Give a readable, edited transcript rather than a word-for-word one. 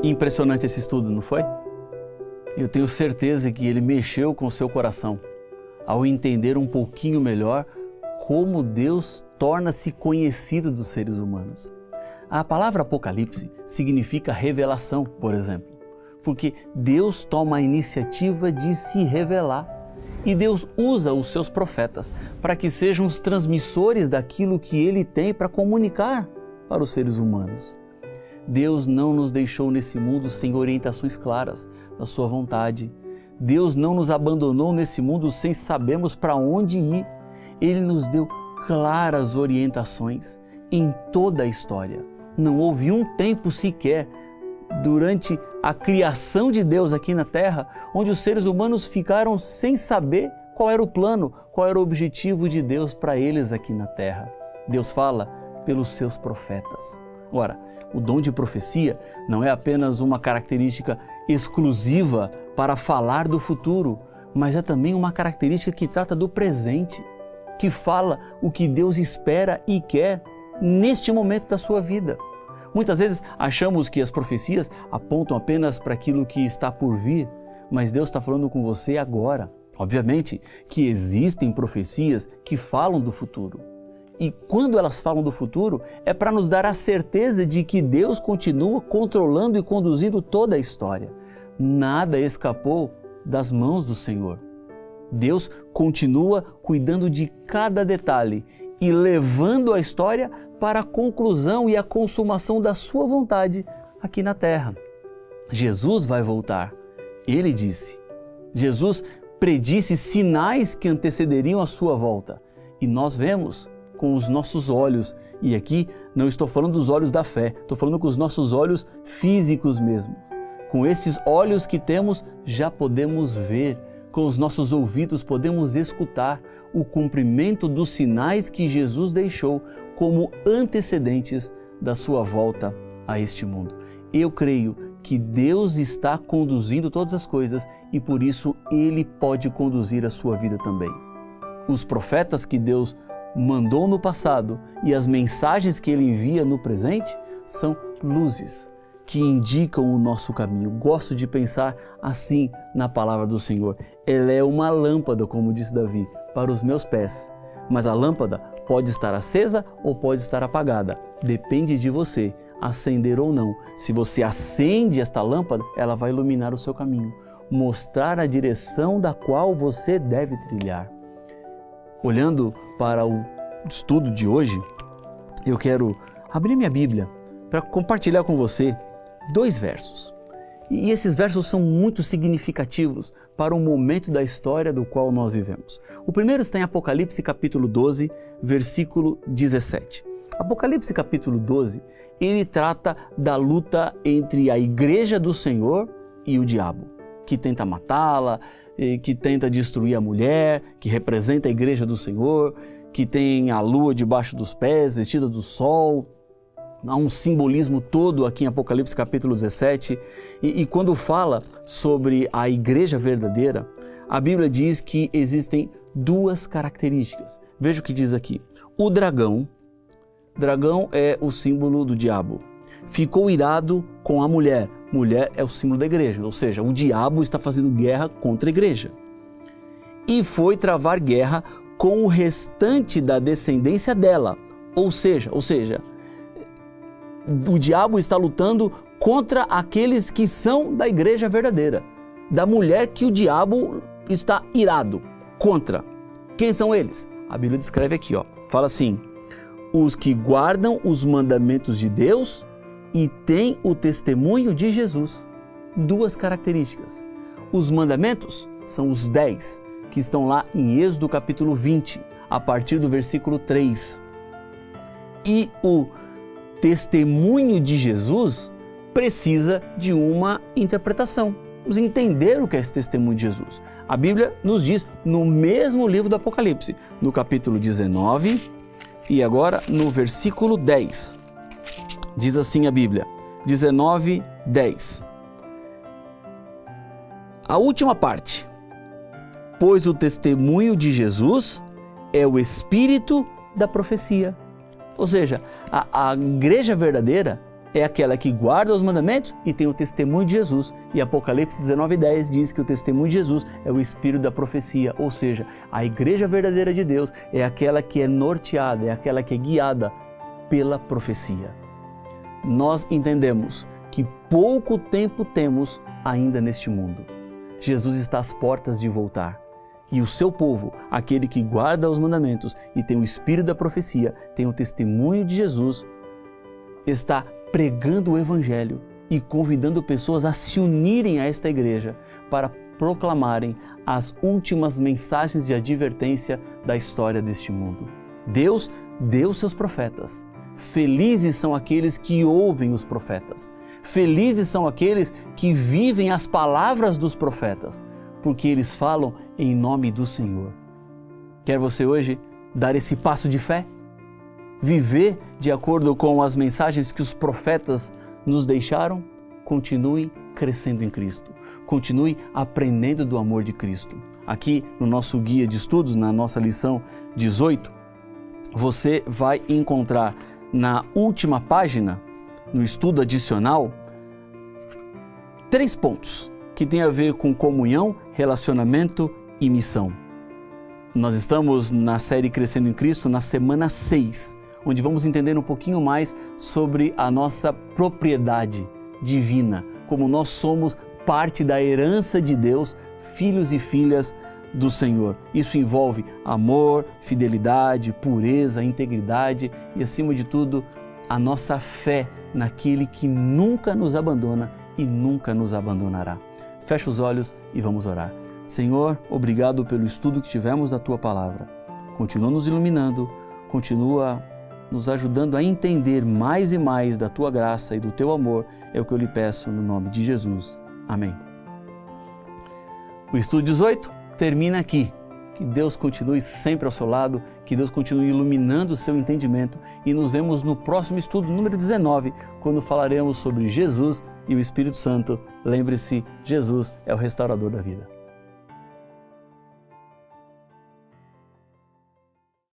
Impressionante esse estudo, não foi? Eu tenho certeza que ele mexeu com o seu coração ao entender um pouquinho melhor como Deus torna-se conhecido dos seres humanos. A palavra Apocalipse significa revelação, por exemplo, porque Deus toma a iniciativa de se revelar e Deus usa os seus profetas para que sejam os transmissores daquilo que Ele tem para comunicar para os seres humanos. Deus não nos deixou nesse mundo sem orientações claras da sua vontade. Deus não nos abandonou nesse mundo sem sabermos para onde ir. Ele nos deu claras orientações em toda a história. Não houve um tempo sequer durante a criação de Deus aqui na Terra onde os seres humanos ficaram sem saber qual era o plano, qual era o objetivo de Deus para eles aqui na Terra. Deus fala pelos seus profetas. Ora, o dom de profecia não é apenas uma característica exclusiva para falar do futuro, mas é também uma característica que trata do presente, que fala o que Deus espera e quer neste momento da sua vida. Muitas vezes achamos que as profecias apontam apenas para aquilo que está por vir, mas Deus está falando com você agora. Obviamente que existem profecias que falam do futuro. E quando elas falam do futuro, é para nos dar a certeza de que Deus continua controlando e conduzindo toda a história. Nada escapou das mãos do Senhor. Deus continua cuidando de cada detalhe e levando a história para a conclusão e a consumação da sua vontade aqui na terra. Jesus vai voltar. Ele disse. Jesus predisse sinais que antecederiam a sua volta. E nós vemos com os nossos olhos. E aqui não estou falando dos olhos da fé, estou falando com os nossos olhos físicos mesmo. Com esses olhos que temos, já podemos ver. Com os nossos ouvidos podemos escutar o cumprimento dos sinais que Jesus deixou como antecedentes da sua volta a este mundo. Eu creio que Deus está conduzindo todas as coisas e por isso Ele pode conduzir a sua vida também. Os profetas que Deus mandou no passado e as mensagens que Ele envia no presente são luzes que indicam o nosso caminho. Gosto de pensar assim na palavra do Senhor. Ela é uma lâmpada, como disse Davi, para os meus pés. Mas a lâmpada pode estar acesa ou pode estar apagada. Depende de você acender ou não. Se você acende esta lâmpada, ela vai iluminar o seu caminho, mostrar a direção da qual você deve trilhar. Olhando para o estudo de hoje, eu quero abrir minha Bíblia para compartilhar com você 2 versos. E esses versos são muito significativos para o momento da história do qual nós vivemos. O primeiro está em Apocalipse capítulo 12, versículo 17. Apocalipse capítulo 12, ele trata da luta entre a igreja do Senhor e o diabo, que tenta matá-la, que tenta destruir a mulher, que representa a igreja do Senhor, que tem a lua debaixo dos pés, vestida do sol. Há um simbolismo todo aqui em Apocalipse capítulo 17 e quando fala sobre a igreja verdadeira, a Bíblia diz que existem 2 características. Veja o que diz aqui. O dragão é o símbolo do diabo, ficou irado com a mulher. Mulher é o símbolo da igreja, ou seja, o diabo está fazendo guerra contra a igreja. E foi travar guerra com o restante da descendência dela, ou seja, o diabo está lutando contra aqueles que são da igreja verdadeira, da mulher que o diabo está irado contra. Quem são eles? A Bíblia descreve aqui, fala assim: os que guardam os mandamentos de Deus e têm o testemunho de Jesus. 2 características. Os mandamentos são os 10 que estão lá em Êxodo capítulo 20, a partir do versículo 3. E o testemunho de Jesus precisa de uma interpretação. Vamos entender o que é esse testemunho de Jesus. A Bíblia nos diz no mesmo livro do Apocalipse, no capítulo 19 e agora no versículo 10. Diz assim a Bíblia, 19, 10. A última parte. Pois o testemunho de Jesus é o espírito da profecia. Ou seja, a igreja verdadeira é aquela que guarda os mandamentos e tem o testemunho de Jesus. E Apocalipse 19:10 diz que o testemunho de Jesus é o espírito da profecia, ou seja, a igreja verdadeira de Deus é aquela que é norteada, é aquela que é guiada pela profecia. Nós entendemos que pouco tempo temos ainda neste mundo. Jesus está às portas de voltar. E o seu povo, aquele que guarda os mandamentos e tem o espírito da profecia, tem o testemunho de Jesus, está pregando o Evangelho e convidando pessoas a se unirem a esta igreja para proclamarem as últimas mensagens de advertência da história deste mundo. Deus deu seus profetas. Felizes são aqueles que ouvem os profetas. Felizes são aqueles que vivem as palavras dos profetas, porque eles falam em nome do Senhor. Quer você hoje dar esse passo de fé? Viver de acordo com as mensagens que os profetas nos deixaram? Continue crescendo em Cristo. Continue aprendendo do amor de Cristo. Aqui no nosso guia de estudos, na nossa lição 18, você vai encontrar na última página, no estudo adicional, 3 pontos que tem a ver com comunhão, relacionamento e missão. Nós estamos na série Crescendo em Cristo, na semana 6, onde vamos entender um pouquinho mais sobre a nossa propriedade divina, como nós somos parte da herança de Deus, filhos e filhas do Senhor. Isso envolve amor, fidelidade, pureza, integridade e, acima de tudo, a nossa fé naquele que nunca nos abandona e nunca nos abandonará. Fecha os olhos e vamos orar. Senhor, obrigado pelo estudo que tivemos da Tua Palavra. Continua nos iluminando, continua nos ajudando a entender mais e mais da Tua graça e do Teu amor. É o que eu lhe peço no nome de Jesus. Amém. O estudo 18 termina aqui. Que Deus continue sempre ao seu lado, que Deus continue iluminando o seu entendimento e nos vemos no próximo estudo, número 19, quando falaremos sobre Jesus e o Espírito Santo. Lembre-se, Jesus é o restaurador da vida.